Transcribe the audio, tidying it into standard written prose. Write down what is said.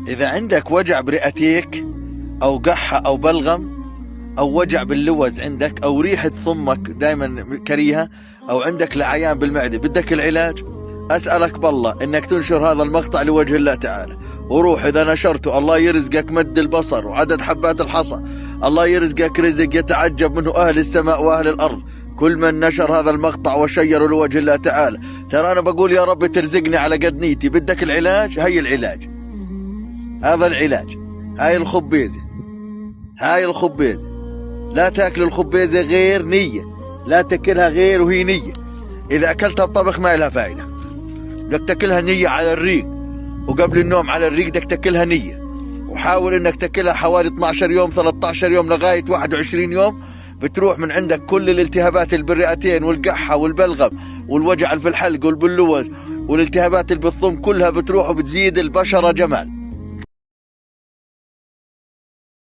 إذا عندك وجع برئتيك أو قحة أو بلغم أو وجع باللوز عندك أو ريحة ثمك دائما كريهة أو عندك لعيان بالمعدة بدك العلاج، أسألك بالله إنك تنشر هذا المقطع لوجه الله تعالى، وروح إذا نشرته الله يرزقك مد البصر وعدد حبات الحصى، الله يرزقك رزق يتعجب منه أهل السماء وأهل الأرض، كل من نشر هذا المقطع وشيره لوجه الله تعالى. ترى أنا بقول يا رب ترزقني على قد نيتي. بدك العلاج؟ هي العلاج، هذا العلاج، هاي الخبيزة، هاي الخبيزة. لا تاكل الخبيزة غير نية، لا تاكلها غير وهي نية. إذا أكلتها بطبخ ما لها فائدة. بدك تاكلها نية على الريق، وقبل النوم على الريق بدك تاكلها نية، وحاول إنك تاكلها حوالي 12 يوم 13 يوم لغاية 21 يوم. بتروح من عندك كل الالتهابات اللي بالرئتين والقحة والبلغم والوجع في الحلق والبلوز والالتهابات اللي بالثوم كلها بتروح وبتزيد البشرة جمال.